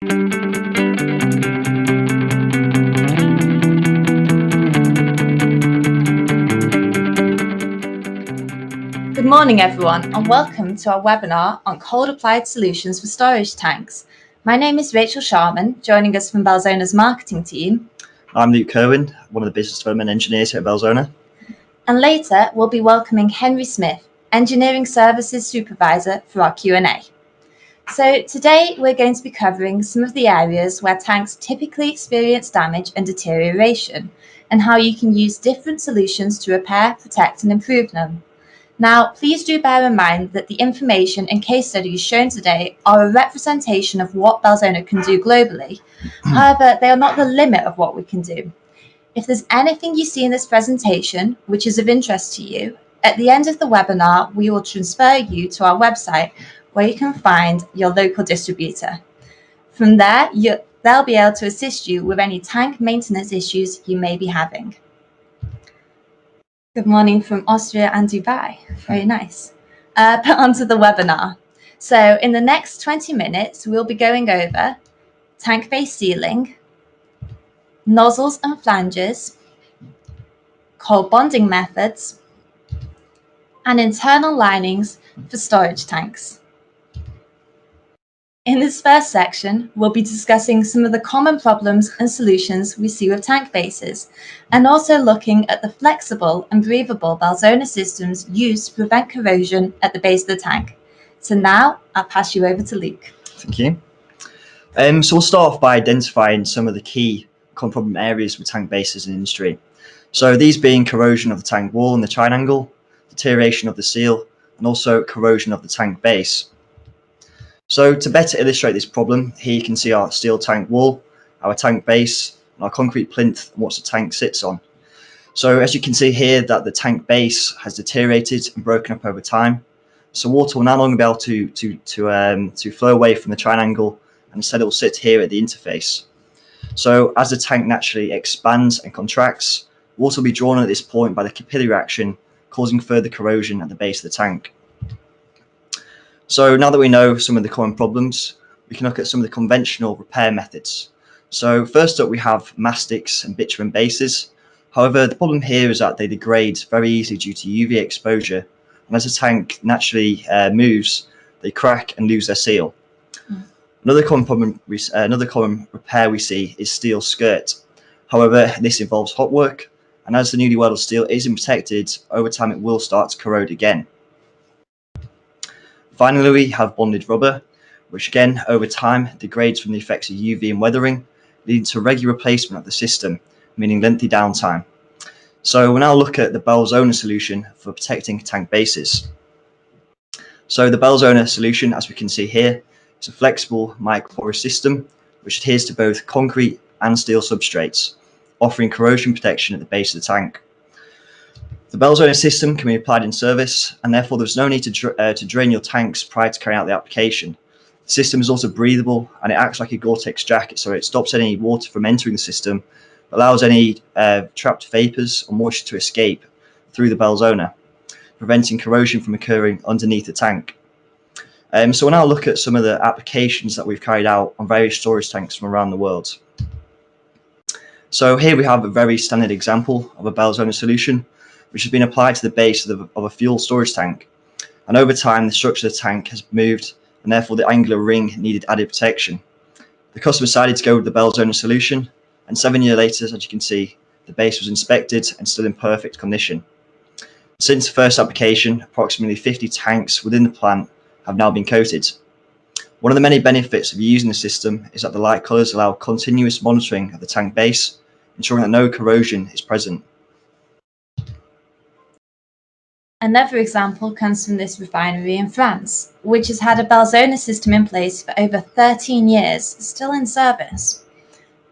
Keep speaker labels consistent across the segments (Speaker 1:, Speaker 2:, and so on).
Speaker 1: Good morning, everyone, and welcome to our webinar on cold applied solutions for storage tanks. My name is Rachel Sharman, joining us from Belzona's marketing team.
Speaker 2: I'm Luke Kerwin, one of the business development engineers here at Belzona.
Speaker 1: And later, we'll be welcoming Henry Smith, Engineering Services Supervisor, for our Q&A. So today, we're going to be covering some of the areas where tanks typically experience damage and deterioration, and how you can use different solutions to repair, protect, and improve them. Now, please do bear in mind that the information and case studies shown today are a representation of what Belzona can do globally. However, they are not the limit of what we can do. If there's anything you see in this presentation which is of interest to you, at the end of the webinar, we will transfer you to our website where you can find your local distributor. From there, they'll be able to assist you with any tank maintenance issues you may be having. Good morning from Austria and Dubai. Very nice. But onto the webinar. So in the next 20 minutes, we'll be going over tank base sealing, nozzles and flanges, cold bonding methods, and internal linings for storage tanks. In this first section, we'll be discussing some of the common problems and solutions we see with tank bases, and also looking at the flexible and breathable Belzona systems used to prevent corrosion at the base of the tank. So now, I'll pass you over to Luke.
Speaker 2: Thank you. So we'll start off by identifying some of the key common problem areas with tank bases in the industry. So these being corrosion of the tank wall and the triangle, deterioration of the seal, and also corrosion of the tank base. So to better illustrate this problem, here you can see our steel tank wall, our tank base, and our concrete plinth and what the tank sits on. So as you can see here that the tank base has deteriorated and broken up over time. So water will no longer be able to flow away from the triangle, and instead it will sit here at the interface. So as the tank naturally expands and contracts, water will be drawn at this point by the capillary action, causing further corrosion at the base of the tank. So now that we know some of the common problems, we can look at some of the conventional repair methods. So first up, we have mastics and bitumen bases. However, the problem here is that they degrade very easily due to UV exposure, and as the tank naturally moves, they crack and lose their seal. Another common repair we see is steel skirt. However, this involves hot work, and as the newly welded steel isn't protected, over time it will start to corrode again. Finally, we have bonded rubber, which again, over time, degrades from the effects of UV and weathering, leading to regular replacement of the system, meaning lengthy downtime. So we'll now look at the Belzona solution for protecting tank bases. So the Belzona solution, as we can see here, is a flexible microporous system, which adheres to both concrete and steel substrates, offering corrosion protection at the base of the tank. The Belzona system can be applied in service, and therefore there's no need to drain your tanks prior to carrying out the application. The system is also breathable, and it acts like a Gore-Tex jacket, so it stops any water from entering the system, but allows any trapped vapors or moisture to escape through the Belzona, preventing corrosion from occurring underneath the tank. So we'll now look at some of the applications that we've carried out on various storage tanks from around the world. So here we have a very standard example of a Belzona solution, which has been applied to the base of a fuel storage tank. And over time, the structure of the tank has moved, and therefore the angular ring needed added protection. The customer decided to go with the Belzona solution, and 7 years later, as you can see, the base was inspected and still in perfect condition. Since the first application, approximately 50 tanks within the plant have now been coated. One of the many benefits of using the system is that the light colours allow continuous monitoring of the tank base, ensuring that no corrosion is present.
Speaker 1: Another example comes from this refinery in France, which has had a Belzona system in place for over 13 years, still in service.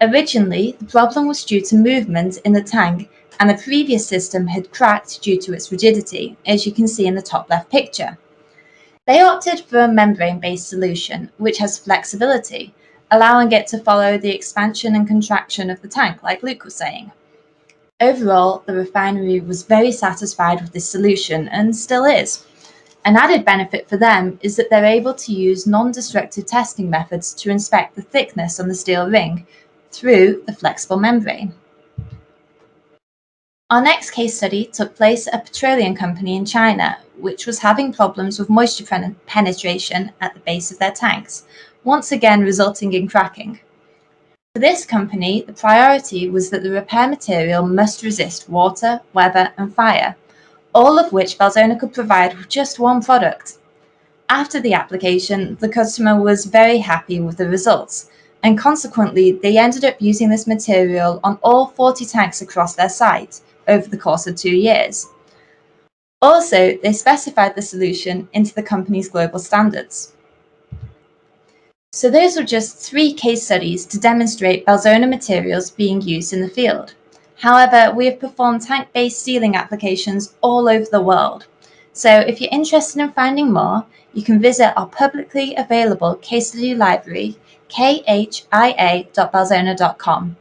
Speaker 1: Originally, the problem was due to movement in the tank, and the previous system had cracked due to its rigidity, as you can see in the top left picture. They opted for a membrane-based solution, which has flexibility, allowing it to follow the expansion and contraction of the tank, like Luke was saying. Overall, the refinery was very satisfied with this solution and still is. An added benefit for them is that they're able to use non-destructive testing methods to inspect the thickness on the steel ring through the flexible membrane. Our next case study took place at a petroleum company in China, which was having problems with moisture penetration at the base of their tanks, once again resulting in cracking. For this company, the priority was that the repair material must resist water, weather, and fire, all of which Belzona could provide with just one product. After the application, the customer was very happy with the results, and consequently, they ended up using this material on all 40 tanks across their site over the course of 2 years. Also, they specified the solution into the company's global standards. So those were just 3 case studies to demonstrate Belzona materials being used in the field. However, we have performed tank-based sealing applications all over the world. So if you're interested in finding more, you can visit our publicly available case study library, khia.belzona.com.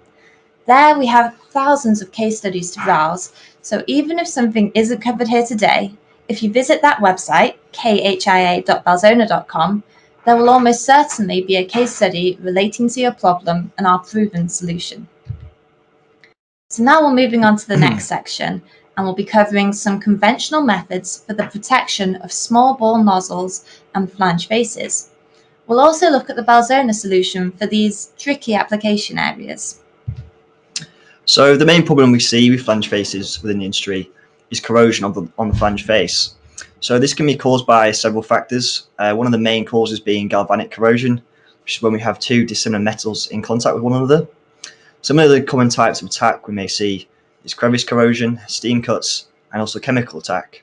Speaker 1: There we have thousands of case studies to browse, so even if something isn't covered here today, if you visit that website, khia.belzona.com, there will almost certainly be a case study relating to your problem and our proven solution. So now we're moving on to the next section, and we'll be covering some conventional methods for the protection of small bore nozzles and flange faces. We'll also look at the Belzona solution for these tricky application areas.
Speaker 2: So the main problem we see with flange faces within the industry is corrosion on the flange face. So this can be caused by several factors. One of the main causes being galvanic corrosion, which is when we have 2 dissimilar metals in contact with one another. Some of the common types of attack we may see is crevice corrosion, steam cuts, and also chemical attack.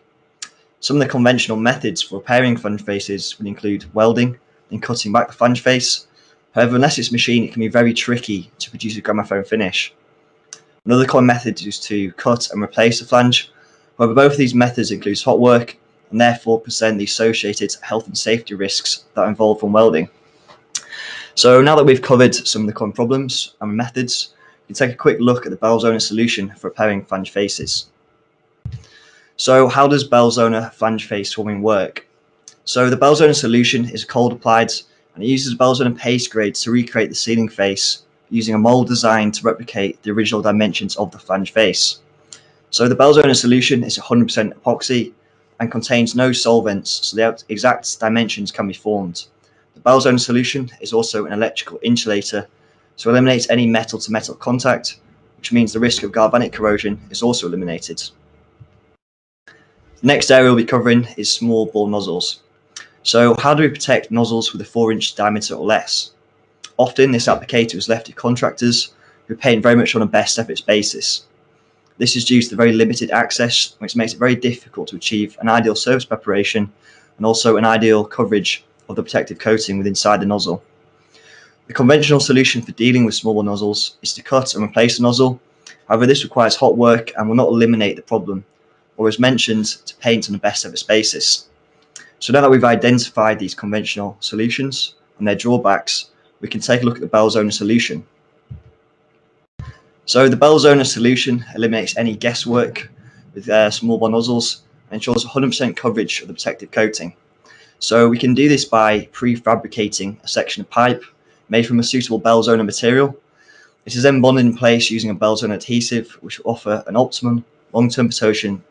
Speaker 2: Some of the conventional methods for repairing flange faces would include welding and cutting back the flange face. However, unless it's machined, it can be very tricky to produce a gramophone finish. Another common method is to cut and replace the flange. However, both of these methods include hot work and therefore present the associated health and safety risks that are involved from welding. So now that we've covered some of the common problems and methods, we can take a quick look at the Belzona solution for repairing flange faces. So how does Belzona flange face forming work? So the Belzona solution is cold applied, and it uses Belzona paste grade to recreate the sealing face using a mold designed to replicate the original dimensions of the flange face. So the Belzona solution is 100% epoxy and contains no solvents, so the exact dimensions can be formed. The Belzona solution is also an electrical insulator, so eliminates any metal-to-metal contact, which means the risk of galvanic corrosion is also eliminated. The next area we'll be covering is small bore nozzles. So how do we protect nozzles with a 4-inch diameter or less? Often this applicator is left to contractors who paint very much on a best efforts basis. This is due to the very limited access, which makes it very difficult to achieve an ideal surface preparation and also an ideal coverage of the protective coating within inside the nozzle. The conventional solution for dealing with small bore nozzles is to cut and replace the nozzle. However, this requires hot work and will not eliminate the problem, or as mentioned, to paint on a best efforts basis. So now that we've identified these conventional solutions and their drawbacks, we can take a look at the Belzona solution. So the Belzona solution eliminates any guesswork with small bore nozzles and ensures 100% coverage of the protective coating. So we can do this by prefabricating a section of pipe made from a suitable Belzona material. It is then bonded in place using a Belzona adhesive, which will offer an optimum long-term protection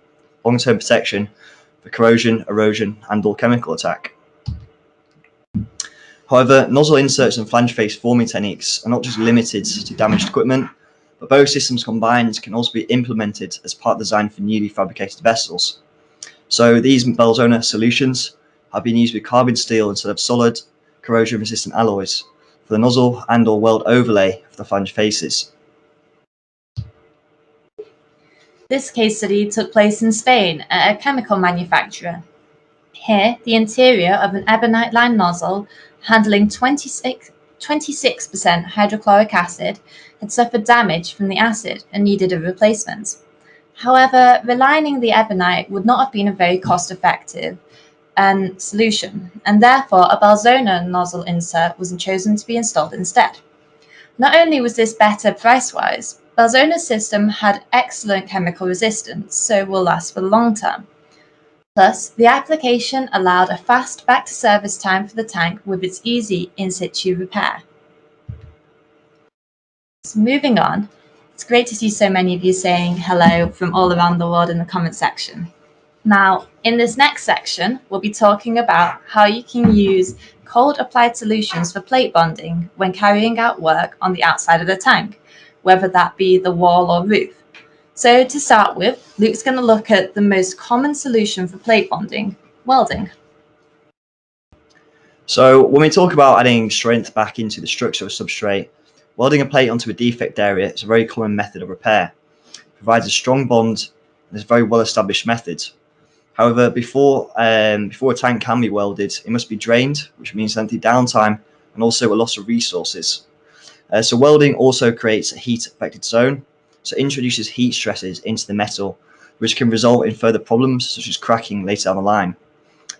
Speaker 2: for corrosion, erosion, and/or chemical attack. However, nozzle inserts and flange face forming techniques are not just limited to damaged equipment, but both systems combined can also be implemented as part design for newly fabricated vessels. So these Belzona solutions have been used with carbon steel instead of solid, corrosion-resistant alloys for the nozzle and/or weld overlay for the flange faces.
Speaker 1: This case study took place in Spain at a chemical manufacturer. Here, the interior of an ebonite-lined nozzle handling 26% hydrochloric acid had suffered damage from the acid and needed a replacement. However, relining the ebonite would not have been a very cost-effective solution, and therefore a Belzona nozzle insert was chosen to be installed instead. Not only was this better price-wise, Belzona's system had excellent chemical resistance, so will last for the long term. Plus, the application allowed a fast back-to-service time for the tank with its easy in-situ repair. So moving on, it's great to see so many of you saying hello from all around the world in the comment section. Now, in this next section, we'll be talking about how you can use cold applied solutions for plate bonding when carrying out work on the outside of the tank, whether that be the wall or roof. So to start with, Luke's going to look at the most common solution for plate bonding, welding.
Speaker 2: So when we talk about adding strength back into the structure of a substrate, welding a plate onto a defect area is a very common method of repair. It provides a strong bond and is a very well-established method. However, before a tank can be welded, it must be drained, which means lengthy downtime and also a loss of resources. So welding also creates a heat-affected zone, so it introduces heat stresses into the metal, which can result in further problems such as cracking later down the line.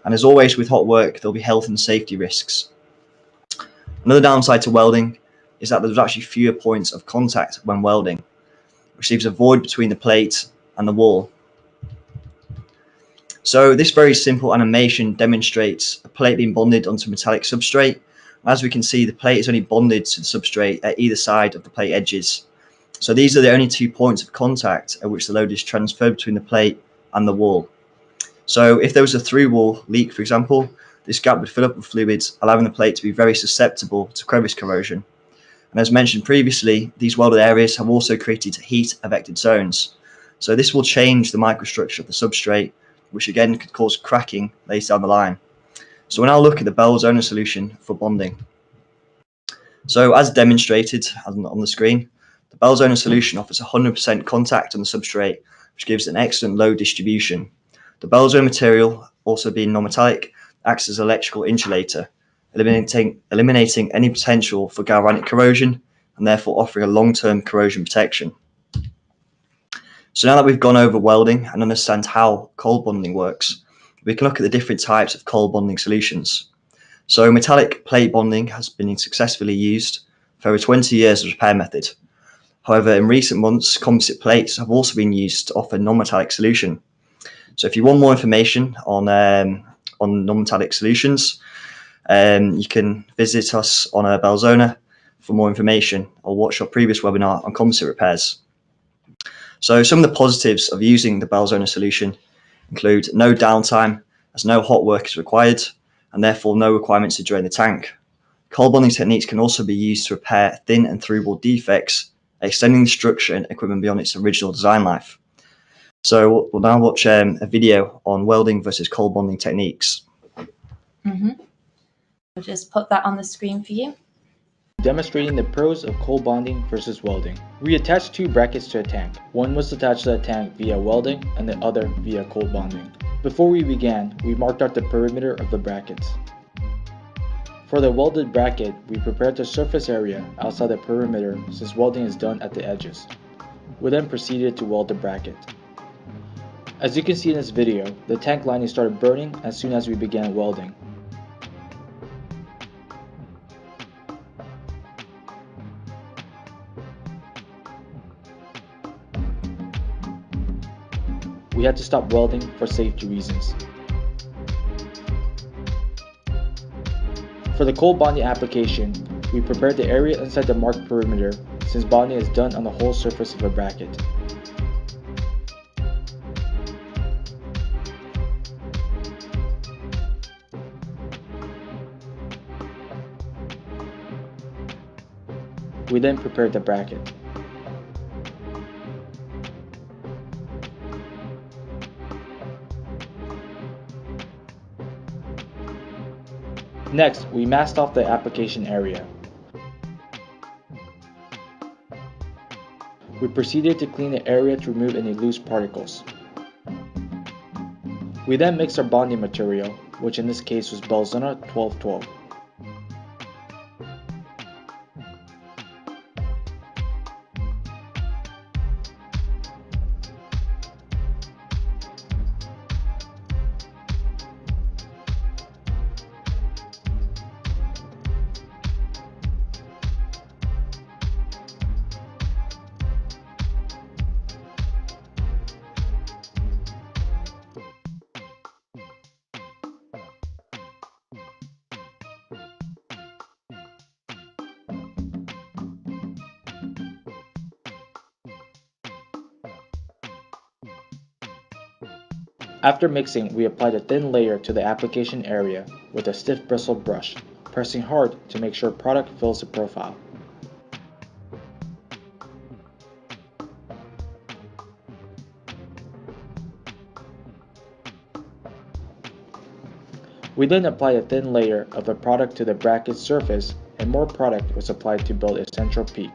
Speaker 2: And as always with hot work, there'll be health and safety risks. Another downside to welding is that there's actually fewer points of contact when welding, which leaves a void between the plate and the wall. So this very simple animation demonstrates a plate being bonded onto a metallic substrate. As we can see, the plate is only bonded to the substrate at either side of the plate edges. So these are the only 2 points of contact at which the load is transferred between the plate and the wall. So if there was a through-wall leak, for example, this gap would fill up with fluids, allowing the plate to be very susceptible to crevice corrosion. And as mentioned previously, these welded areas have also created heat-affected zones. So this will change the microstructure of the substrate, which again could cause cracking later down the line. So we'll now look at the Belzona solution for bonding. So as demonstrated on the screen, the Belzona solution offers 100% contact on the substrate, which gives an excellent load distribution. The Belzona material, also being non-metallic, acts as an electrical insulator, eliminating any potential for galvanic corrosion and therefore offering a long-term corrosion protection. So now that we've gone over welding and understand how cold bonding works, we can look at the different types of cold bonding solutions. So metallic plate bonding has been successfully used for over 20 years as a repair method. However, in recent months, composite plates have also been used to offer non-metallic solution. So if you want more information on non-metallic solutions, you can visit us on Belzona for more information or watch our previous webinar on composite repairs. So some of the positives of using the Belzona solution include no downtime, as no hot work is required, and therefore no requirements to drain the tank. Cold bonding techniques can also be used to repair thin and through-wall defects, extending the structure and equipment beyond its original design life. So we'll now watch a video on welding versus cold bonding techniques.
Speaker 1: I'll just put that on the screen for you.
Speaker 3: Demonstrating the pros of cold bonding versus welding. We attached 2 brackets to a tank. One was attached to the tank via welding and the other via cold bonding. Before we began, we marked out the perimeter of the brackets. For the welded bracket, we prepared the surface area outside the perimeter since welding is done at the edges. We then proceeded to weld the bracket. As you can see in this video, the tank lining started burning as soon as we began welding. We had to stop welding for safety reasons. For the cold bonding application, we prepared the area inside the marked perimeter since bonding is done on the whole surface of a bracket. We then prepared the bracket. Next, we masked off the application area. We proceeded to clean the area to remove any loose particles. We then mixed our bonding material, which in this case was Belzona 1212. After mixing, we applied a thin layer to the application area with a stiff bristled brush, pressing hard to make sure product fills the profile. We then applied a thin layer of the product to the bracket surface, and more product was applied to build a central peak.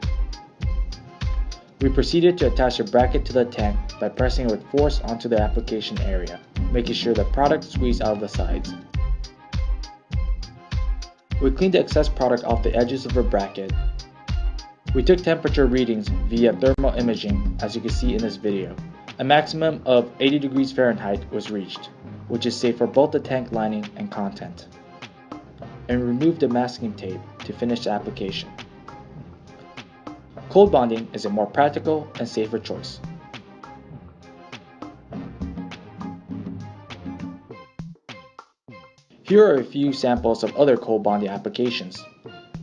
Speaker 3: We proceeded to attach the bracket to the tank by pressing with force onto the application area, making sure the product squeezed out of the sides. We cleaned the excess product off the edges of the bracket. We took temperature readings via thermal imaging, as you can see in this video. A maximum of 80 degrees Fahrenheit was reached, which is safe for both the tank lining and content. And removed the masking tape to finish the application. Cold bonding is a more practical and safer choice. Here are a few samples of other cold bonding applications.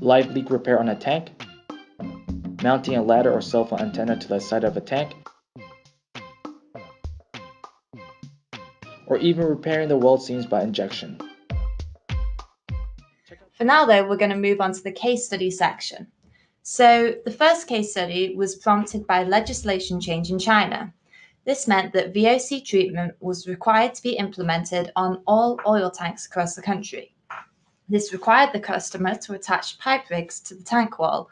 Speaker 3: Live leak repair on a tank, mounting a ladder or cell phone antenna to the side of a tank, or even repairing the weld seams by injection.
Speaker 1: For now though, we're going to move on to the case study section. So the first case study was prompted by legislation change in China. This meant that VOC treatment was required to be implemented on all oil tanks across the country. This required the customer to attach pipe rigs to the tank wall,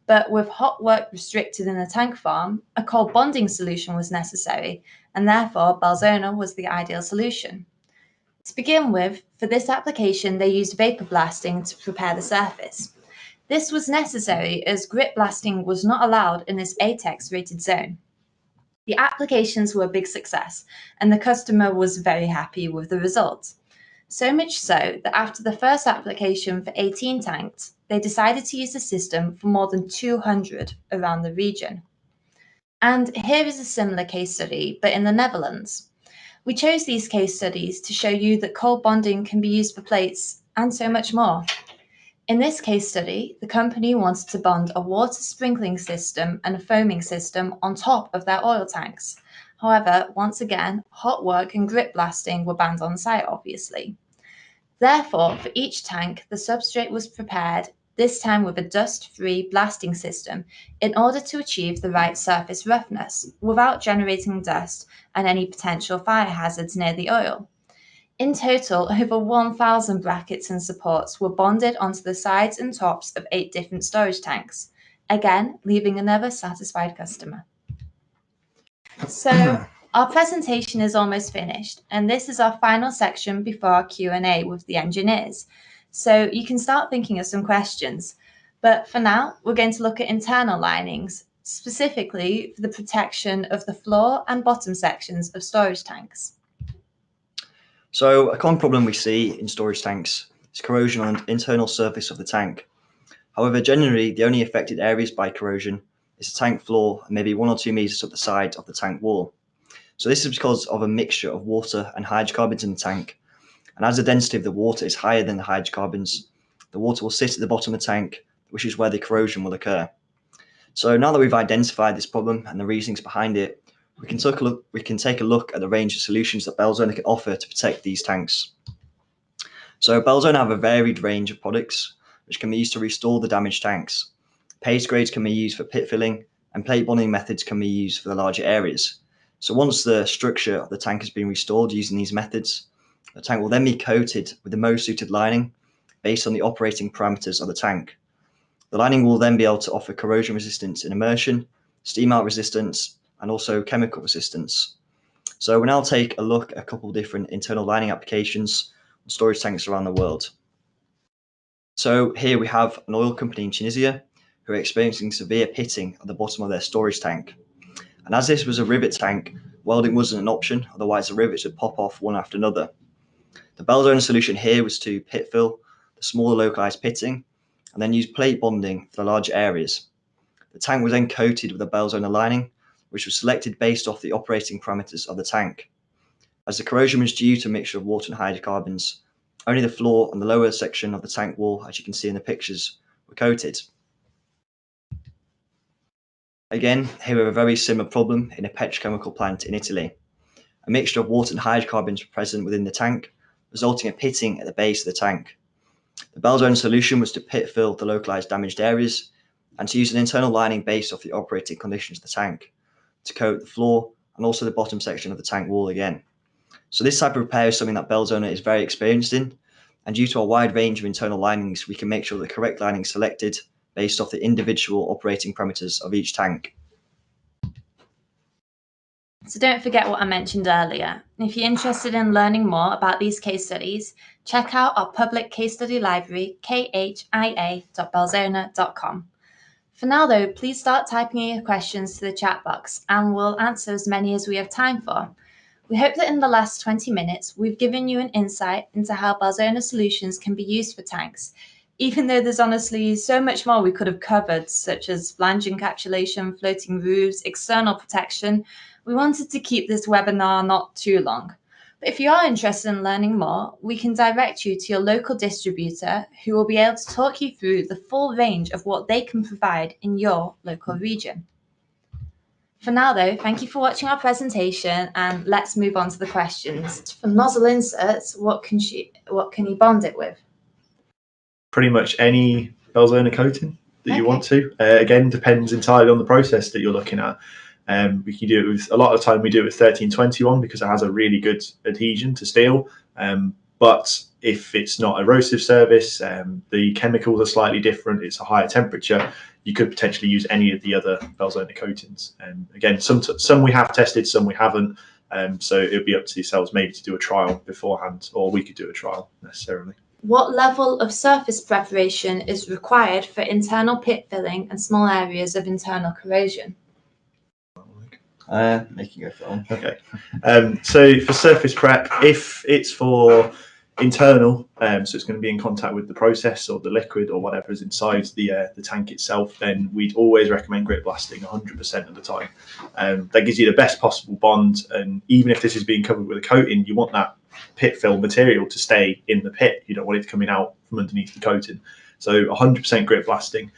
Speaker 1: but with hot work restricted in the tank farm, a cold bonding solution was necessary, and therefore Belzona was the ideal solution. To begin with, for this application, they used vapor blasting to prepare the surface. This was necessary as grit blasting was not allowed in this ATEX rated zone. The applications were a big success, and the customer was very happy with the result. So much so that after the first application for 18 tanks, they decided to use the system for more than 200 around the region. And here is a similar case study, but in the Netherlands. We chose these case studies to show you that cold bonding can be used for plates and so much more. In this case study, the company wanted to bond a water sprinkling system and a foaming system on top of their oil tanks. However, once again, hot work and grit blasting were banned on site, obviously. Therefore, for each tank, the substrate was prepared, this time with a dust-free blasting system, in order to achieve the right surface roughness, without generating dust and any potential fire hazards near the oil. In total, over 1,000 brackets and supports were bonded onto the sides and tops of 8 different storage tanks, again leaving another satisfied customer. So our presentation is almost finished, and this is our final section before our Q&A with the engineers. So you can start thinking of some questions, but for now, we're going to look at internal linings, specifically for the protection of the floor and bottom sections of storage tanks.
Speaker 2: So a common problem we see in storage tanks is corrosion on the internal surface of the tank. However, generally the only affected areas by corrosion is the tank floor and maybe 1 or 2 meters up the side of the tank wall. So this is because of a mixture of water and hydrocarbons in the tank. And as the density of the water is higher than the hydrocarbons, the water will sit at the bottom of the tank, which is where the corrosion will occur. So now that we've identified this problem and the reasons behind it, we can take a look at the range of solutions that Belzona can offer to protect these tanks. So Belzona have a varied range of products which can be used to restore the damaged tanks. Paste grades can be used for pit filling, and plate bonding methods can be used for the larger areas. So once the structure of the tank has been restored using these methods, the tank will then be coated with the most suited lining based on the operating parameters of the tank. The lining will then be able to offer corrosion resistance in immersion, steam out resistance, and also chemical resistance. So we'll now take a look at a couple of different internal lining applications on storage tanks around the world. So here we have an oil company in Tunisia who are experiencing severe pitting at the bottom of their storage tank. And as this was a rivet tank, welding wasn't an option, otherwise the rivets would pop off one after another. The Belzona solution here was to pit fill the smaller localized pitting and then use plate bonding for the larger areas. The tank was then coated with a Belzona lining, which was selected based off the operating parameters of the tank. As the corrosion was due to a mixture of water and hydrocarbons, only the floor and the lower section of the tank wall, as you can see in the pictures, were coated. Again, here we have a very similar problem in a petrochemical plant in Italy. A mixture of water and hydrocarbons were present within the tank, resulting in pitting at the base of the tank. The Belzona solution was to pit fill the localized damaged areas and to use an internal lining based off the operating conditions of the tank to coat the floor and also the bottom section of the tank wall again. So this type of repair is something that Belzona is very experienced in, and due to a wide range of internal linings, we can make sure the correct lining is selected based off the individual operating parameters of each tank.
Speaker 1: So don't forget what I mentioned earlier. If you're interested in learning more about these case studies, check out our public case study library, khia.belzona.com. For now though, please start typing in your questions to the chat box and we'll answer as many as we have time for. We hope that in the last 20 minutes, we've given you an insight into how Belzona solutions can be used for tanks, even though there's honestly so much more we could have covered, such as flange encapsulation, floating roofs, external protection. We wanted to keep this webinar not too long. But if you are interested in learning more, we can direct you to your local distributor who will be able to talk you through the full range of what they can provide in your local region. For now though, thank you for watching our presentation and let's move on to the questions. For nozzle inserts, what can you bond it with?
Speaker 4: Pretty much any Belzona coating that you want to. Again, depends entirely on the process that you're looking at. We can do it with, a lot of the time we do it with 1321 because it has a really good adhesion to steel. But if it's not erosive service, the chemicals are slightly different, it's a higher temperature, you could potentially use any of the other Belzona coatings. Again, some we have tested, some we haven't. So it would be up to yourselves maybe to do a trial beforehand, or we could do a trial necessarily.
Speaker 1: What level of surface preparation is required for internal pit filling and small areas of internal corrosion?
Speaker 2: Making a film.
Speaker 4: Okay. So for surface prep, if it's for internal, so it's going to be in contact with the process or the liquid or whatever is inside the tank itself, then we'd always recommend grit blasting 100% of the time. That gives you the best possible bond, and even if this is being covered with a coating, you want that pit fill material to stay in the pit. You don't want it coming out from underneath the coating. So 100% grit blasting.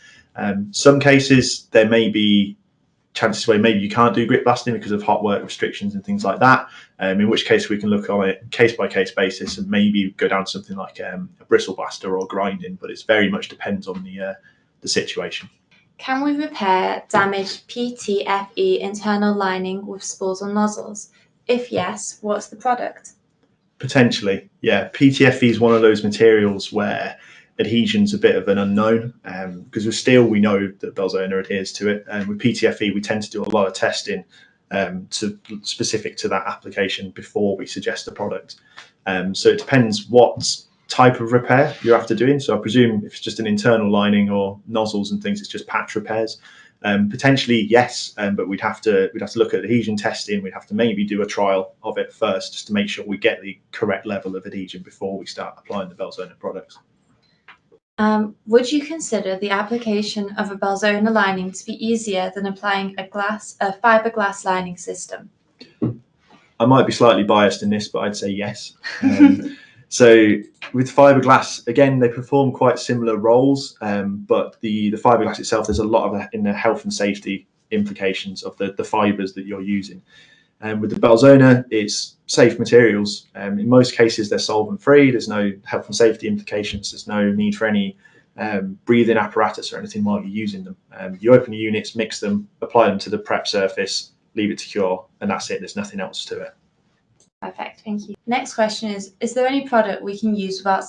Speaker 4: Some cases there may be chances where maybe you can't do grit blasting because of hot work restrictions and things like that, in which case we can look on a case-by-case basis and maybe go down to something like a bristle blaster or grinding, but it's very much depends on the situation.
Speaker 1: Can we repair damaged PTFE internal lining with spools or nozzles? If yes, what's the product?
Speaker 4: Potentially, yeah. PTFE is one of those materials where adhesion's a bit of an unknown, because with steel we know that Belzona adheres to it, and with PTFE we tend to do a lot of testing specific to that application before we suggest a product. So it depends what type of repair you're after doing. So I presume if it's just an internal lining or nozzles and things, it's just patch repairs. Potentially yes, but we'd have to look at adhesion testing. We'd have to maybe do a trial of it first just to make sure we get the correct level of adhesion before we start applying the Belzona products.
Speaker 1: Would you consider the application of a Belzona lining to be easier than applying a fiberglass lining system?
Speaker 4: I might be slightly biased in this, but I'd say yes. So with fiberglass, again, they perform quite similar roles, but the fiberglass itself, there's a lot of in the health and safety implications of the fibers that you're using. With the Belzona, it's safe materials. In most cases, they're solvent-free. There's no health and safety implications. There's no need for any breathing apparatus or anything while you're using them. You open the units, mix them, apply them to the prep surface, leave it to cure, and that's it. There's nothing else to it.
Speaker 1: Perfect, thank you. Next question is there any product we can use without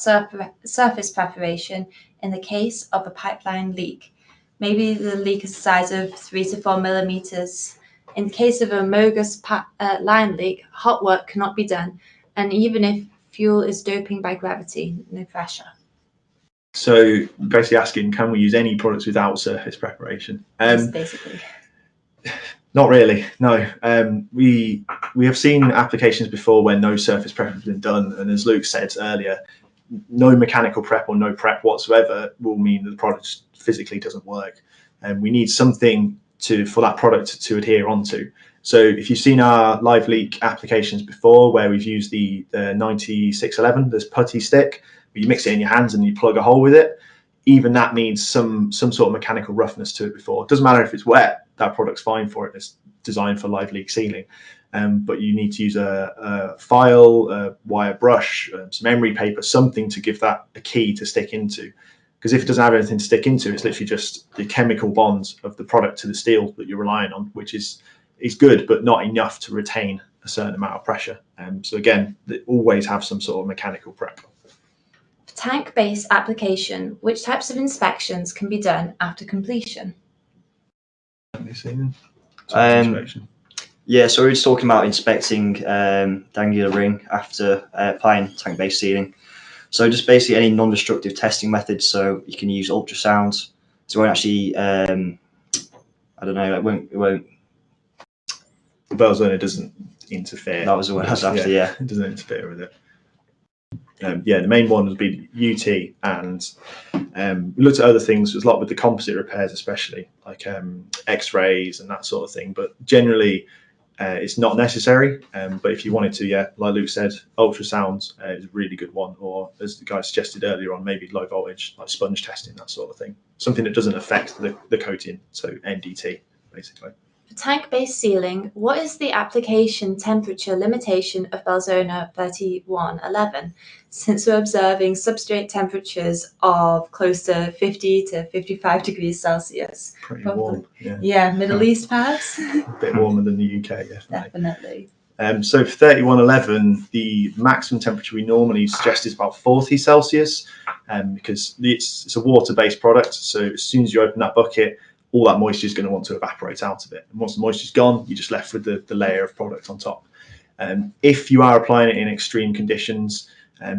Speaker 1: surface preparation in the case of a pipeline leak? Maybe the leak is the size of 3 to 4 millimeters. In the case of a MOGAS line leak, hot work cannot be done, and even if fuel is doping by gravity, no pressure.
Speaker 4: So basically asking, can we use any products without surface preparation?
Speaker 1: Yes, basically.
Speaker 4: Not really, no. We have seen applications before where no surface prep has been done, and as Luke said earlier, no mechanical prep or no prep whatsoever will mean that the product physically doesn't work. And we need something for that product to adhere onto. So if you've seen our live leak applications before where we've used the 9611, this putty stick, where you mix it in your hands and you plug a hole with it, even that needs some sort of mechanical roughness to it before. It doesn't matter if it's wet, that product's fine for it. It's designed for live leak sealing. But you need to use a file, a wire brush, some emery paper, something to give that a key to stick into. Because if it doesn't have anything to stick into, it's literally just the chemical bonds of the product to the steel that you're relying on, which is good, but not enough to retain a certain amount of pressure. So again, they always have some sort of mechanical prep.
Speaker 1: For tank-based application, which types of inspections can be done after completion?
Speaker 2: Yeah, so we were just talking about inspecting the angular ring after applying tank-based sealing. So just basically any non-destructive testing methods. So you can use ultrasound. So it won't actually, I don't know, it won't.
Speaker 4: The Belzona doesn't interfere.
Speaker 2: That was the one I was after, yeah.
Speaker 4: It doesn't interfere with it. The main one would be UT, and we looked at other things. There's a lot with the composite repairs, especially like X-rays and that sort of thing. But generally, it's not necessary. But if you wanted to, like Luke said, ultrasound is a really good one. Or as the guy suggested earlier on, maybe low voltage, like sponge testing, that sort of thing. Something that doesn't affect the coating, so NDT, basically.
Speaker 1: For tank-based sealing, what is the application temperature limitation of Belzona 3111? Since we're observing substrate temperatures of close to 50 to 55 degrees Celsius.
Speaker 4: Pretty
Speaker 1: Probably.
Speaker 4: warm, yeah.
Speaker 1: Yeah, Middle East perhaps?
Speaker 4: A bit warmer than the UK,
Speaker 1: Definitely.
Speaker 4: So for 3111, the maximum temperature we normally suggest is about 40 Celsius, because it's a water-based product. So as soon as you open that bucket, all that moisture is going to want to evaporate out of it. And once the moisture's gone, you're just left with the layer of product on top. If you are applying it in extreme conditions,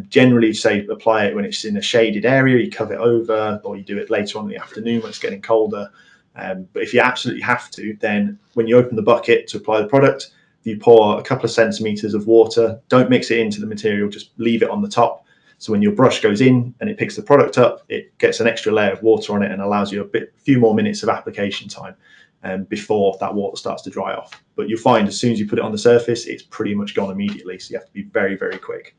Speaker 4: generally say apply it when it's in a shaded area, you cover it over, or you do it later on in the afternoon when it's getting colder. But if you absolutely have to, then when you open the bucket to apply the product, you pour a couple of centimeters of water. Don't mix it into the material, just leave it on the top. So when your brush goes in and it picks the product up, it gets an extra layer of water on it and allows you a few more minutes of application time before that water starts to dry off. But you'll find as soon as you put it on the surface, it's pretty much gone immediately. So you have to be very, very quick.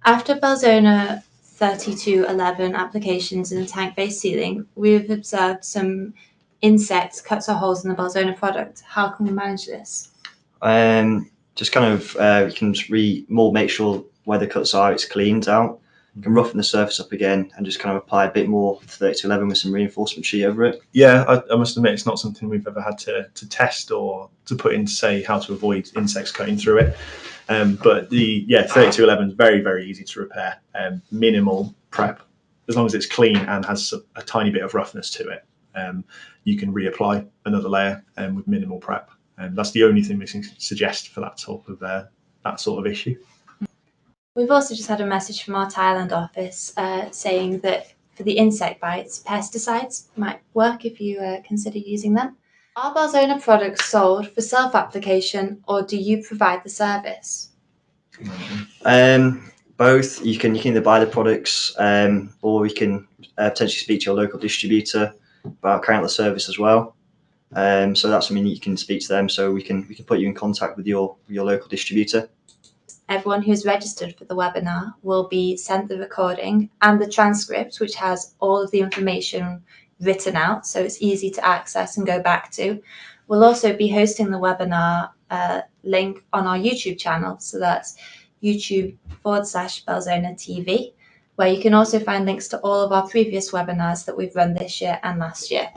Speaker 1: After Belzona 3211 applications in tank-based sealing, we've observed some insects, cuts or holes in the Belzona product. How can we manage this?
Speaker 2: Just kind of, you can just more make sure where the cuts are, it's cleaned out. You can roughen the surface up again and just kind of apply a bit more 3211 with some reinforcement sheet over it.
Speaker 4: Yeah, I must admit it's not something we've ever had to test or to put in to say how to avoid insects cutting through it. But 3211 is very, very easy to repair. Minimal prep, as long as it's clean and has a tiny bit of roughness to it. You can reapply another layer with minimal prep. And that's the only thing we can suggest for that sort of issue.
Speaker 1: We've also just had a message from our Thailand office saying that for the insect bites, pesticides might work if you consider using them. Are Belzona products sold for self-application, or do you provide the service?
Speaker 2: Both. You can either buy the products, or you can potentially speak to your local distributor about carrying out the service as well. So that's something you can speak to them. So we can put you in contact with your local distributor.
Speaker 1: Everyone who's registered for the webinar will be sent the recording and the transcript, which has all of the information written out, so it's easy to access and go back to. We'll also be hosting the webinar link on our YouTube channel, so that's YouTube.com/Belzona TV, where you can also find links to all of our previous webinars that we've run this year and last year.